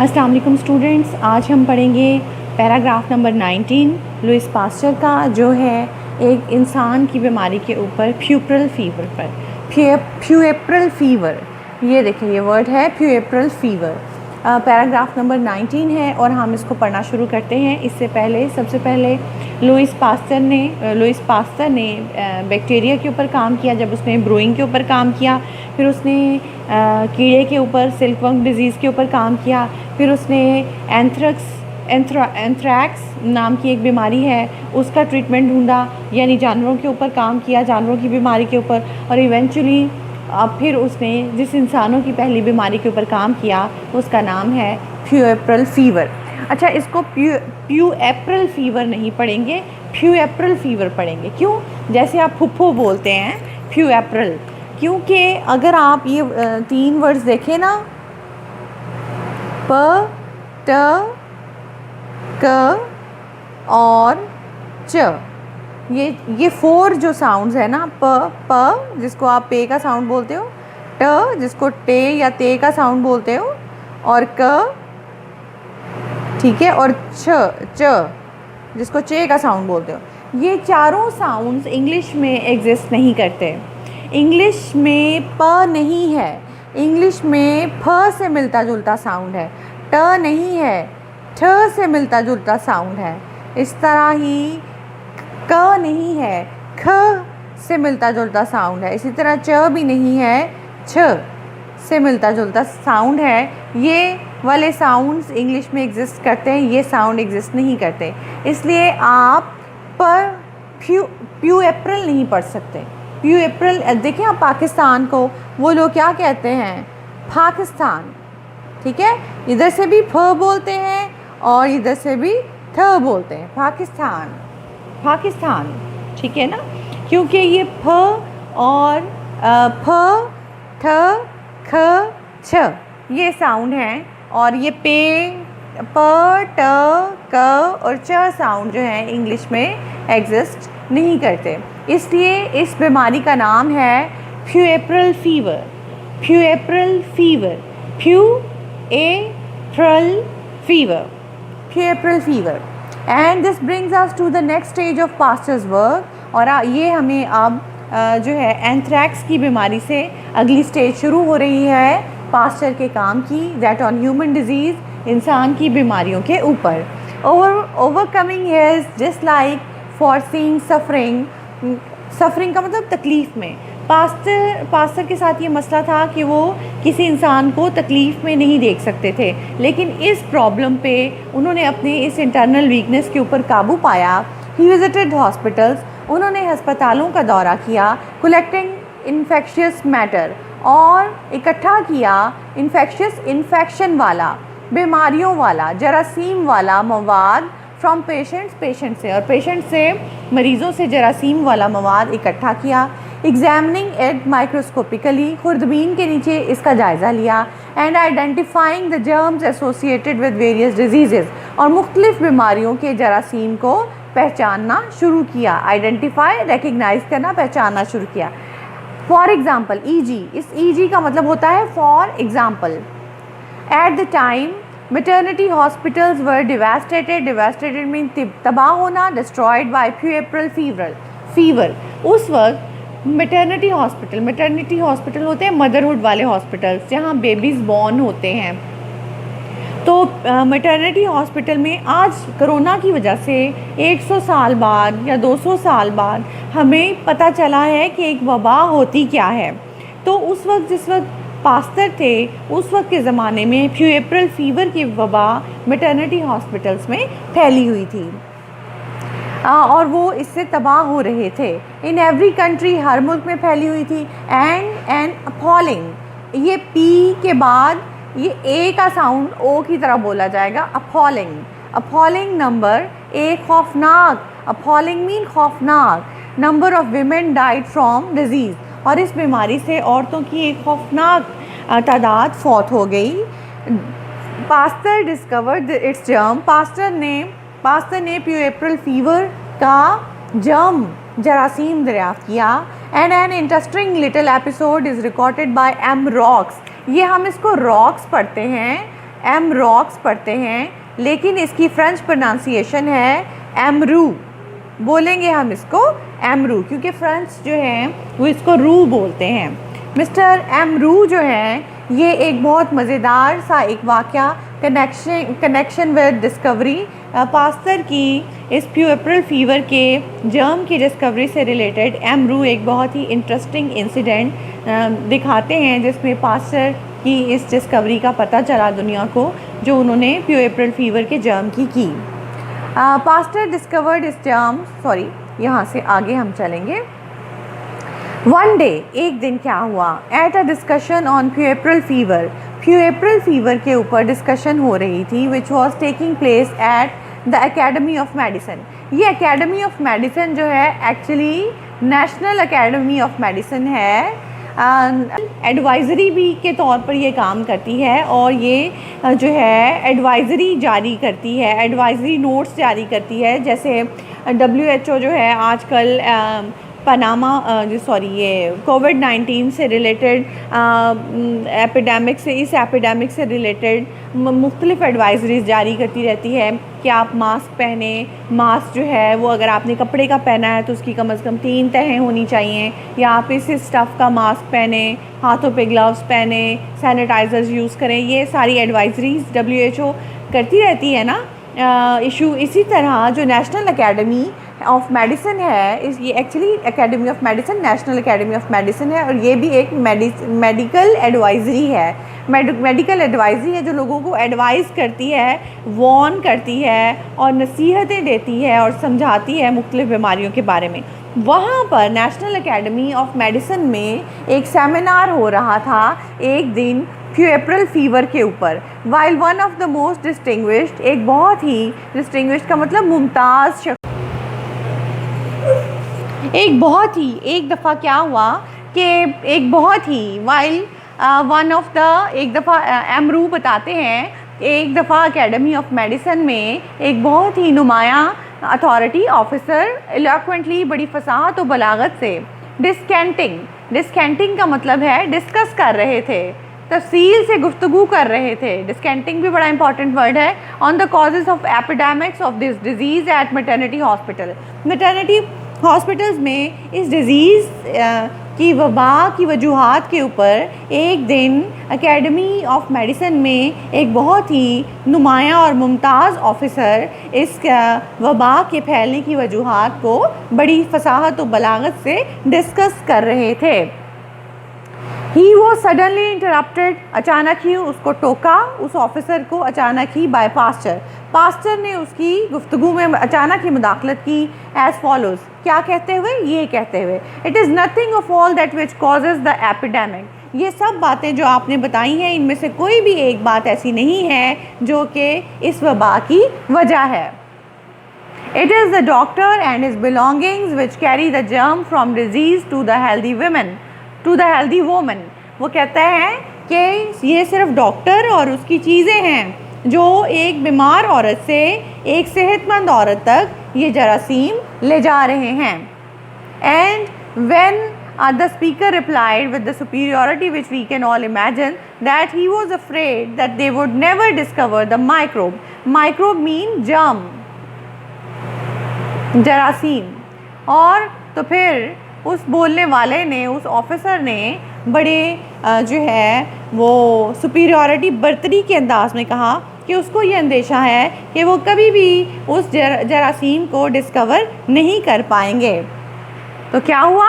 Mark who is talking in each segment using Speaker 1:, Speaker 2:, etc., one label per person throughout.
Speaker 1: अस्सलाम वालेकुम स्टूडेंट्स, आज हम पढ़ेंगे पैराग्राफ नंबर 19 लुइस पास्चर का, जो है एक इंसान की बीमारी के ऊपर प्यूपरल फीवर पर। प्यूएप्रल फीवर, ये देखिए ये वर्ड है प्यूएप्रल फीवर। पैराग्राफ नंबर 19 है और हम इसको पढ़ना शुरू करते हैं। इससे पहले सबसे पहले लुइस पास्चर ने बैक्टीरिया के ऊपर काम किया, जब उसने ब्रूइंग के ऊपर काम किया, फिर उसने कीड़े के ऊपर सिल्कवर्म डिजीज़ के ऊपर काम किया, फिर उसने एंथ्रैक्स नाम की एक बीमारी है उसका ट्रीटमेंट ढूंढा, यानी जानवरों के ऊपर काम किया, जानवरों की बीमारी के ऊपर, और इवेंचुअली अब फिर उसने जिस इंसानों की पहली बीमारी के ऊपर काम किया उसका नाम है प्यूएप्रल फीवर। अच्छा, इसको प्यूएप्रल फीवर नहीं पढ़ेंगे, प्यूएप्रल फीवर पढ़ेंगे। क्यों? जैसे आप फुफ्फो बोलते हैं प्यूएप्रल, क्योंकि अगर आप ये 3 वर्ड्स देखें ना, प, ट, क और च, ये 4 जो साउंड्स है ना, प जिसको आप पे का साउंड बोलते हो, ट जिसको टे या ते का साउंड बोलते हो, और क, ठीक है, और च जिसको चे का साउंड बोलते हो। ये चारों साउंड्स इंग्लिश में एग्जिस्ट नहीं करते। इंग्लिश में प नहीं है, इंग्लिश में फ से मिलता जुलता साउंड है, ट नहीं है, ठ से मिलता जुलता साउंड है। इस तरह ही क नहीं है, ख से मिलता जुलता साउंड है। इसी तरह च भी नहीं है, छ से मिलता जुलता साउंड है। ये वाले साउंड्स इंग्लिश में एग्जिस्ट करते हैं, ये साउंड एग्जिस्ट नहीं करते। इसलिए आप पर प्यूएप्रल नहीं पढ़ सकते। प्यूएप्रल, देखिए आप पाकिस्तान को वो लोग क्या कहते हैं, पाकिस्तान, ठीक है, इधर से भी फ बोलते हैं और इधर से भी थ बोलते हैं, पाकिस्तान, ठीक है ना, क्योंकि ये फ और फ, ठ, ख, छ ये साउंड हैं, और ये पे, प, ट, क और च साउंड जो है इंग्लिश में एग्जिस्ट नहीं करते। इसलिए इस बीमारी का नाम है puerperal fever. Puerperal fever, puerperal fever. And this brings us to the next stage of Pasteur's work. और ये हमें अब जो है एंथ्रैक्स की बीमारी से अगली स्टेज शुरू हो रही है पास्चर के काम की, दैट ऑन ह्यूमन डिजीज़, इंसान की बीमारियों के ऊपर। Overcoming his dislike for seeing suffering, suffering का मतलब तकलीफ़ में। पास्चर के साथ ये मसला था कि वो किसी इंसान को तकलीफ़ में नहीं देख सकते थे, लेकिन इस प्रॉब्लम पे उन्होंने अपने इस इंटरनल वीकनेस के ऊपर काबू पाया। ही विजिटेड हॉस्पिटल्स, उन्होंने अस्पतालों का दौरा किया, कलेक्टिंग इन्फेक्शियस मैटर, और इकट्ठा किया इन्फेक्शन वाला, बीमारियों वाला, जरासीम वाला मवाद फ्रॉम पेशेंट से, और पेशेंट से, मरीज़ों से जरासीम वाला मवाद इकट्ठा किया। एग्जामिनिंग इट माइक्रोस्कोपिकली, खुर्दबीन के नीचे इसका जायज़ा लिया। And identifying the germs associated with various disease, और मुख्तलिफ़ बीमारियों के जरासीम को पहचानना शुरू किया। आइडेंटिफाई, रिकग्नाइज करना, पहचानना शुरू किया। फॉर एग्ज़ाम्पल ईजी, इस ईजी का मतलब होता है for example. At the time maternity hospitals were devastated mean तबाह होना, डिस्ट्रॉयड बाय प्यूएप्रल फीवर। उस वक्त मैटरनिटी हॉस्पिटल होते हैं मदरहुड वाले हॉस्पिटल्स, जहाँ बेबीज़ बॉर्न होते हैं। तो मैटरनिटी हॉस्पिटल में आज कोरोना की वजह से 100 साल बाद या 200 साल बाद हमें पता चला है कि एक वबा होती क्या है। तो उस वक्त, जिस वक्त पास्चर थे, उस वक्त के ज़माने में प्यूएप्रल फीवर की वबा मैटरनिटी हॉस्पिटल्स में फैली हुई थी, और वो इससे तबाह हो रहे थे। इन एवरी कंट्री, हर मुल्क में फैली हुई थी। एंड अपॉलिंग, ये पी के बाद ये ए का साउंड ओ की तरह बोला जाएगा, अपॉलिंग नंबर, ए खौफनाक, अपॉलिंग मीन खौफनाक, number of women died from disease, और इस बीमारी से औरतों की एक खौफनाक तादाद फौत हो गई। Pasteur discovered its germ, Pasteur ने प्यूएप्रल फीवर का जरासीम दरियाफ्त किया। And an interesting little episode is recorded by M Roux, ये हम इसको रॉक्स पढ़ते हैं, एमरॉक्स पढ़ते हैं, लेकिन इसकी फ्रेंच प्रोनाउंसिएशन है एमरू। बोलेंगे हम इसको एमरू, क्योंकि फ्रेंच जो हैं वो इसको रू बोलते हैं। मिस्टर एमरू जो है ये एक बहुत मज़ेदार सा एक वाक़या कनेक्शन विद डिस्कवरी पास्तर की इस प्यूएप्रल फीवर के जर्म की डिस्कवरी से रिलेटेड एमरू एक बहुत ही इंटरेस्टिंग इंसिडेंट दिखाते हैं, जिसमें पास्तर की इस डिस्कवरी का पता चला दुनिया को, जो उन्होंने प्यूएप्रल फीवर के जर्म की। पास्टर डिस्कवर्ड इस जर्म, यहाँ से आगे हम चलेंगे। वन डे, एक दिन क्या हुआ, at a discussion on puerperal fever के ऊपर डिस्कशन हो रही थी, which was taking place at the academy of medicine. ये एकेडमी ऑफ मेडिसिन जो है actually national academy of medicine है, एडवाइज़री भी के तौर पर ये काम करती है, और ये जो है एडवाइज़री जारी करती है, एडवाइज़री नोट्स जारी करती है। जैसे WHO जो है आजकल ये कोविड-19 से रिलेटेड इस एपिडेमिक से रिलेटेड मुख्तलिफ एडवाइजरीज जारी करती रहती है कि आप मास्क पहने। मास्क जो है वो अगर आपने कपड़े का पहना है तो उसकी कम से कम 3 तहें होनी चाहिए, या आप इस स्टफ़ का मास्क पहने, हाथों पे ग्लव्स पहने, सैनिटाइज़र्स यूज़ करें। ये सारी एडवाइजरीज WHO करती रहती है ना इशू। इसी तरह जो नेशनल एकेडमी ऑफ मेडिसिन है, ये actually academy of medicine national academy of medicine है, और ये भी एक मेडिकल एडवाइज़री है। मेडिकल एडवाइज़री है जो लोगों को एडवाइस करती है, वॉर्न करती है और नसीहतें देती है और समझाती है मुख्तलिफ़ बीमारियों के बारे में। वहाँ पर नेशनल एकेडमी ऑफ मेडिसिन में एक सेमिनार हो रहा था एक दिन प्यूएप्रल फीवर के ऊपर। While one of the most distinguished, एक बहुत ही डिस्टिंग्विश्ड का मतलब मुमताज़ एक दफ़ा क्या हुआ कि एक दफ़ा एमरू बताते हैं, एक दफ़ा एकेडमी ऑफ मेडिसिन में एक बहुत ही नुमायाँ अथॉरिटी ऑफिसर एलोक्वेंटली, बड़ी फसाहत और बलागत से डिस्केंटिंग का मतलब है डिस्कस कर रहे थे, तफसील से गुफ्तगू कर रहे थे। डिस्केंटिंग भी बड़ा इंपॉर्टेंट वर्ड है। On the causes of epidemics of this disease at maternity hospitals में इस डिज़ीज़ की वबा की वजूहात के ऊपर एक दिन एकेडमी ऑफ मेडिसिन में एक बहुत ही नुमायाँ और मुमताज़ ऑफिसर इस वबा के फैलने की वजूहात को बड़ी फसाहत और बलागत से डिस्कस कर रहे थे। ही वो सडनली इंटरप्टेड, अचानक ही उसको टोका, उस ऑफिसर को अचानक ही बाय पास्टर ने उसकी गुफ्तगू में अचानक ही मुदाखलत की। एज फॉलोज, क्या कहते हुए, ये कहते हुए, it is nothing of all that which causes the epidemic. ये सब बातें जो आपने बताई हैं, इनमें से कोई भी एक बात ऐसी नहीं है जो कि इस वबा की वजह है। It is the doctor and his belongings which carry the germ from disease to the healthy woman. वो कहता है कि ये सिर्फ डॉक्टर और उसकी चीज़ें हैं जो एक बीमार औरत से एक सेहतमंद औरत तक ये जरासीम ले जा रहे हैं। And when the speaker replied with the superiority which we can all imagine that he was afraid that they would never discover the microbe. Microbe mean germ, जरासीम। और तो फिर उस बोलने वाले ने, उस ऑफिसर ने बड़े जो है वो सुपीरियॉरिटी बर्तरी के अंदाज में कहा कि उसको ये अंदेशा है कि वो कभी भी उस जरासीम को डिस्कवर नहीं कर पाएंगे। तो क्या हुआ?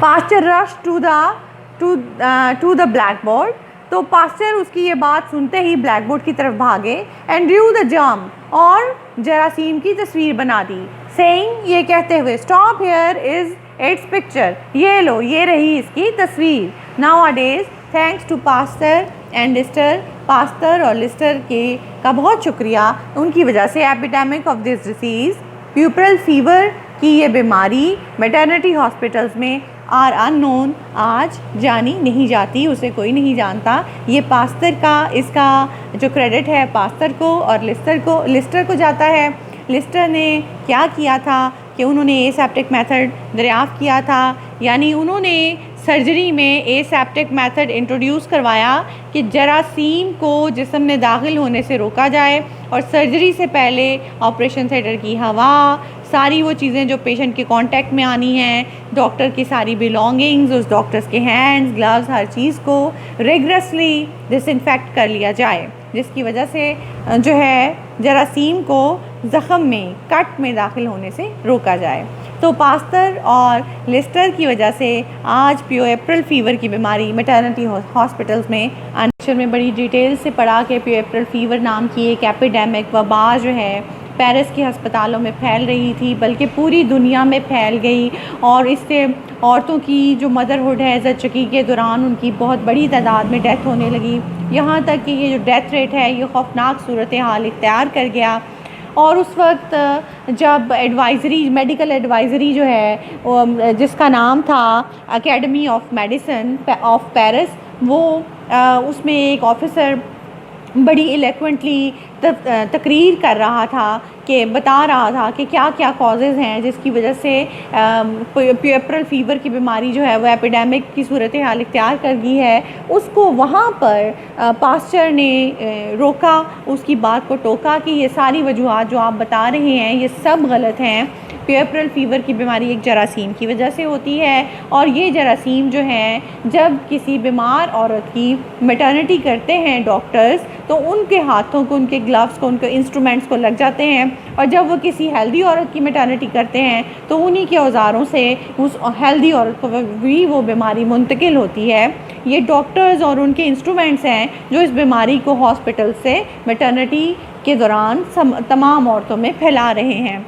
Speaker 1: Pasteur rush to the blackboard. तो पास्टर उसकी ये बात सुनते ही ब्लैक बोर्ड की तरफ भागे। एंड ड्रू द जर्म, और जरासीम की तस्वीर बना दी। सेइंग, ये कहते हुए, stop here is its picture, ये लो, ये रही इसकी तस्वीर। Nowadays thanks to Pasteur and Lister, Pasteur और लिस्टर के का बहुत शुक्रिया, उनकी वजह से epidemic of this disease, puerperal fever की ये बीमारी मैटरनिटी हॉस्पिटल्स में आर अननोन, आज जानी नहीं जाती, उसे कोई नहीं जानता। ये पास्टर का, इसका जो क्रेडिट है पास्टर को और लिस्टर को जाता है। लिस्टर ने क्या किया था कि उन्होंने एसेप्टिक मेथड दरियाफ़्त किया था, यानी उन्होंने सर्जरी में एसेप्टिक मेथड इंट्रोड्यूस करवाया कि जरासीम को जिस्म में दाखिल होने से रोका जाए और सर्जरी से पहले ऑपरेशन थिएटर की हवा, सारी वो चीज़ें जो पेशेंट के कांटेक्ट में आनी हैं, डॉक्टर की सारी बिलोंगिंग्स, उस डॉक्टर्स के हैंड्स, ग्लव्स, हर चीज़ को रिगरसली डिसइंफेक्ट कर लिया जाए, जिसकी वजह से जो है जरासीम को ज़ख़म में, कट में दाखिल होने से रोका जाए। तो पास्तर और लिस्टर की वजह से आज प्यूएप्रल फीवर की बीमारी मैटरनिटी हॉस्पिटल्स में अक्सर में बड़ी डिटेल से पढ़ा कि प्यूएप्रल फीवर नाम की एक एपिडेमिक वबा जो है पेरिस के अस्पतालों में फैल रही थी, बल्कि पूरी दुनिया में फैल गई और इससे औरतों की जो मदरहुड है ज़चकी के दौरान उनकी बहुत बड़ी तादाद में डेथ होने लगी। यहाँ तक कि ये जो डेथ रेट है ये खौफनाक सूरत हाल इख्तियार कर गया। और उस वक्त जब एडवाइज़री, मेडिकल एडवाइज़री जो है जिसका नाम था academy of medicine of Paris, वो उसमें एक ऑफ़िसर बड़ी एलोक्वेंटली तकरीर कर रहा था कि बता रहा था कि क्या क्या कॉजेज़ हैं जिसकी वजह से प्यूएप्रल फीवर की बीमारी जो है वो एपिडेमिक की सूरत हाल इख्तियार कर गई है। उसको वहाँ पर पास्चर ने रोका, उसकी बात को टोका कि ये सारी वजूहात जो आप बता रहे हैं ये सब गलत हैं। प्यूएप्रल फीवर की बीमारी एक जरासीम की वजह से होती है और ये जरासीम जो हैं जब किसी बीमार औरत की मैटरनिटी करते हैं डॉक्टर्स, तो उनके हाथों को, उनके ग्लव्स को, उनके इंस्ट्रूमेंट्स को लग जाते हैं और जब वो किसी हेल्दी औरत की मैटरनिटी करते हैं तो उन्हीं के औजारों से उस हेल्दी औरत को भी वो बीमारी मुंतकिल होती है। ये डॉक्टर्स और उनके इंस्ट्रूमेंट्स हैं जो इस बीमारी को हॉस्पिटल से मैटरनिटी के दौरान तमाम औरतों में फैला रहे हैं।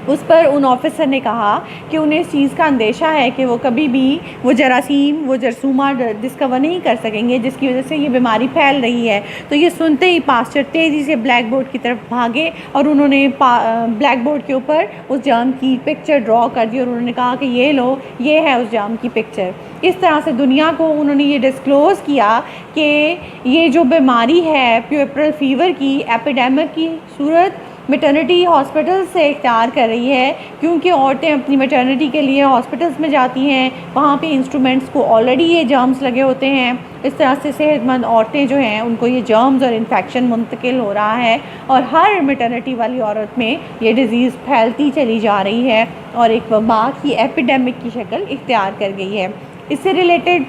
Speaker 1: उस पर उन ऑफिसर ने कहा कि उन्हें इस चीज़ का अंदेशा है कि वो कभी भी वो जरासीम, वो जरसूमा डिस्कवर नहीं कर सकेंगे जिसकी वजह से ये बीमारी फैल रही है। तो ये सुनते ही पास्टर तेज़ी से ब्लैक बोर्ड की तरफ भागे और उन्होंने ब्लैक बोर्ड के ऊपर उस जाम की पिक्चर ड्रॉ कर दी और उन्होंने कहा कि ये लो, ये है उस जाम की पिक्चर। इस तरह से दुनिया को उन्होंने ये डिस्क्लोज़ किया कि ये जो बीमारी है प्यूएप्रल फीवर की एपिडेमिक की सूरत मैटरनिटी हॉस्पिटल से इख्तियार कर रही है, क्योंकि औरतें अपनी मैटरनिटी के लिए हॉस्पिटल्स में जाती हैं, वहाँ पे इंस्ट्रूमेंट्स को ऑलरेडी ये जर्म्स लगे होते हैं। इस तरह से सेहतमंद औरतें जो हैं उनको ये जर्म्स और इन्फेक्शन मुंतकिल हो रहा है और हर मैटरनिटी वाली औरत में ये डिज़ीज़ फैलती चली जा रही है और एक वबा की एपिडेमिक की शक्ल इख्तियार कर गई है। इससे रिलेटेड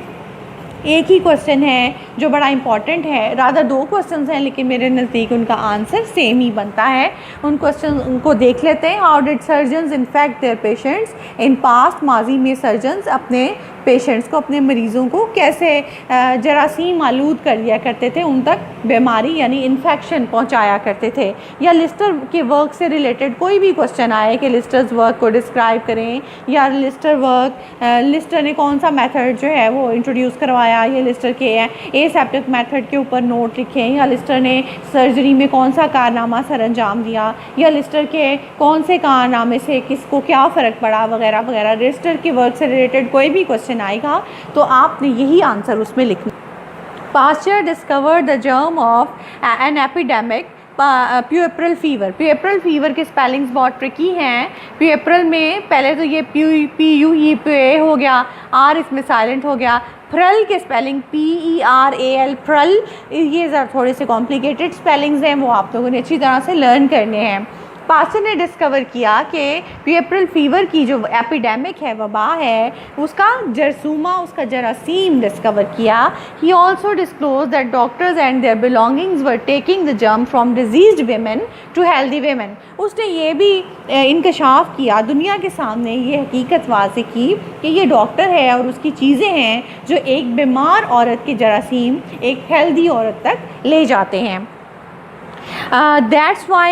Speaker 1: एक ही क्वेश्चन है जो बड़ा इंपॉर्टेंट है, रादर दो क्वेश्चंस हैं लेकिन मेरे नज़दीक उनका आंसर सेम ही बनता है। उन क्वेश्चन उनको देख लेते हैं। How did surgeons infect their patients in past? माजी में सर्जन्स अपने पेशेंट्स को, अपने मरीज़ों को कैसे जरासीम आलूद कर दिया करते थे, उन तक बीमारी यानी इन्फेक्शन पहुंचाया करते थे। या लिस्टर के वर्क से रिलेटेड कोई भी क्वेश्चन आए कि लिस्टर्स वर्क को डिस्क्राइब करें, या लिस्टर ने कौन सा मेथड जो है वो इंट्रोड्यूस करवाया, या लिस्टर के एसेप्टिक मेथड के ऊपर नोट लिखें, या लिस्टर ने सर्जरी में कौन सा कारनामा सर अंजाम दिया, या लिस्टर के कौन से कारनामे से किसको क्या फ़र्क पड़ा, वगैरह वगैरह। लिस्टर के वर्क से रिलेटेड कोई भी क्वेश्चन आएगा तो आपने यही आंसर उसमें लिखना। Pasteur discovered the germ of an epidemic puerperal fever. Puerperal fever के स्पेलिंग्स बहुत ट्रिकी हैं। प्यूएप्रल में पहले तो ये PUE हो गया, R इसमें साइलेंट हो गया। प्रल के स्पेलिंग PERAL, प्रल, ये ज़रा थोड़े से कॉम्प्लिकेटेड स्पेलिंग्स हैं, वो आप लोगों ने अच्छी तरह से लर्न करने हैं। पास्टर ने डिस्कवर किया कि प्यूएप्रल फीवर की जो एपिडेमिक है, वबा है, उसका जरसूमा, उसका जरासीम डिस्कवर किया। He also disclose that doctors and their belongings were taking the germ from diseased women to healthy women. उसने ये भी इंकशाफ किया, दुनिया के सामने ये हकीकत वाज़ेह की कि ये डॉक्टर है और उसकी चीज़ें हैं जो एक बीमार औरत के जरासीम एक हेल्दी औरत तक ले जाते हैं। That's why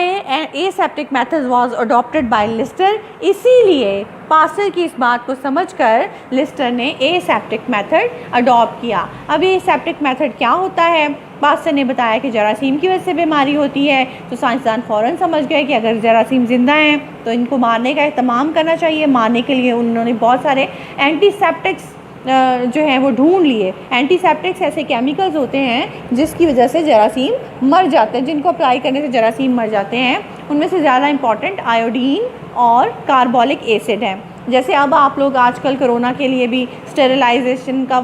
Speaker 1: aseptic method was adopted by Lister। इसीलिए पास्टर की इस बात को समझकर लिस्टर ने एसेप्टिक मेथड अडॉप्ट किया। अब एसेप्टिक मेथड क्या होता है? पास्टर ने बताया कि जरासीम की वजह से बीमारी होती है, तो साइंसदान फ़ौरन समझ गए कि अगर जरासीम ज़िंदा हैं तो इनको मारने का एहतमाम करना चाहिए। मारने के लिए उन्होंने बहुत सारे एंटीसेप्टिक्स जो हैं वो ढूंढ लिए। एंटीसेप्टिक्स ऐसे केमिकल्स होते हैं जिसकी वजह से जरासीम मर जाते हैं, जिनको अप्लाई करने से जरासीम मर जाते हैं। उनमें से ज़्यादा इंपॉर्टेंट आयोडीन और कार्बोलिक एसिड है। जैसे अब आप लोग आजकल कोरोना के लिए भी स्टेरिलाइजेशन का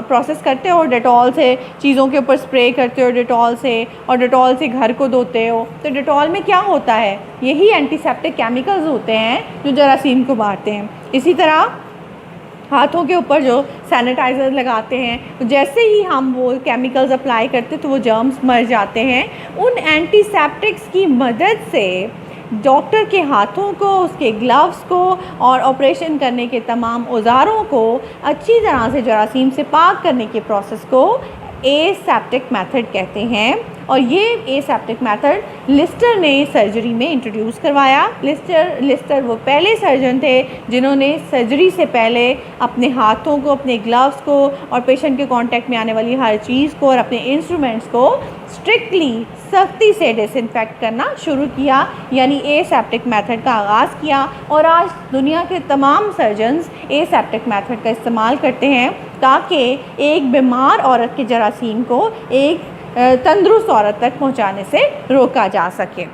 Speaker 1: प्रोसेस करते हो, डेटॉल से चीज़ों के ऊपर स्प्रे करते हो डेटॉल से, और डेटॉल से घर को धोते हो। तो डेटॉल में क्या होता है, यही एंटीसेप्टिक केमिकल्स होते हैं जो जरासीम को मारते हैं। इसी तरह हाथों के ऊपर जो सैनिटाइज़र लगाते हैं, तो जैसे ही हम वो केमिकल्स अप्लाई करते तो वो जर्म्स मर जाते हैं। उन एंटीसेप्टिक्स की मदद से डॉक्टर के हाथों को, उसके ग्लव्स को और ऑपरेशन करने के तमाम औजारों को अच्छी तरह से जरासीम से पाक करने के प्रोसेस को एसेप्टिक मेथड कहते हैं। और ये एसेप्टिक मेथड लिस्टर ने सर्जरी में इंट्रोड्यूस करवाया। लिस्टर वो पहले सर्जन थे जिन्होंने सर्जरी से पहले अपने हाथों को, अपने ग्लव्स को और पेशेंट के कांटेक्ट में आने वाली हर चीज़ को और अपने इंस्ट्रूमेंट्स को स्ट्रिक्टली, सख्ती से डिसइंफेक्ट करना शुरू किया, यानी एसेप्टिक मेथड का आगाज़ किया। और आज दुनिया के तमाम सर्जन्स एसेप्टिक मेथड का इस्तेमाल करते हैं ताकि एक बीमार औरत के जरासीम को एक तंदुरुस्त औरत तक पहुंचाने से रोका जा सके।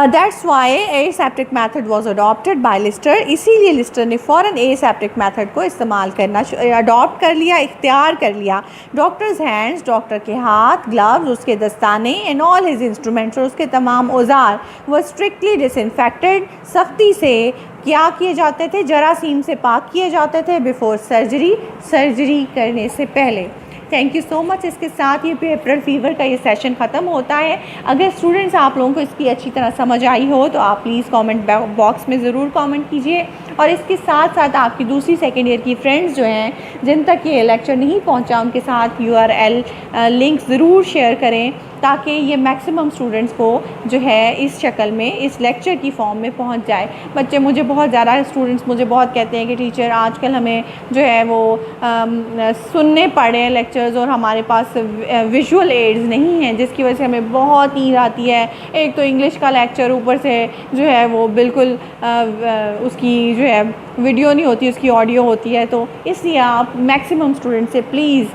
Speaker 1: That's why aseptic method was adopted by Lister. इसीलिए लिस्टर ने फ़ौरन एसेप्टिक मेथड को इस्तेमाल करना अडॉप्ट कर लिया, इख्तियार कर लिया। डॉक्टर्स हैंड्स, डॉक्टर के हाथ, ग्लव्स, उसके दस्ताने एंड ऑल हिज इंस्ट्रूमेंट्स और उसके तमाम औजार वो स्ट्रिक्टली डिसइंफेक्टेड, सख्ती से क्या किए जाते थे, जरासीम से पाक किए जाते थे बिफोर सर्जरी करने से पहले। Thank you so much. इसके साथ ये पेपरल फीवर का ये सेशन ख़त्म होता है। अगर स्टूडेंट्स आप लोगों को इसकी अच्छी तरह समझ आई हो तो आप प्लीज़ कमेंट बॉक्स में ज़रूर कमेंट कीजिए। और इसके साथ साथ आपकी दूसरी सेकेंड ईयर की फ्रेंड्स जो हैं जिन तक ये लेक्चर नहीं पहुंचा, उनके साथ URL लिंक ज़रूर शेयर करें ताकि ये मैक्सिमम स्टूडेंट्स को जो है इस शक्ल में, इस लेक्चर की फॉर्म में पहुंच जाए। बच्चे मुझे बहुत ज़्यादा स्टूडेंट्स मुझे बहुत कहते हैं कि टीचर आजकल हमें जो है वो सुनने पड़े हैं लेक्चर्स और हमारे पास विजुअल एड्स नहीं हैं, जिसकी वजह से हमें बहुत नींद आती है। एक तो इंग्लिश का लेक्चर, ऊपर से जो है वो बिल्कुल उसकी जो है वीडियो नहीं होती, उसकी ऑडियो होती है। तो इसलिए आप मैक्सिमम स्टूडेंट से प्लीज़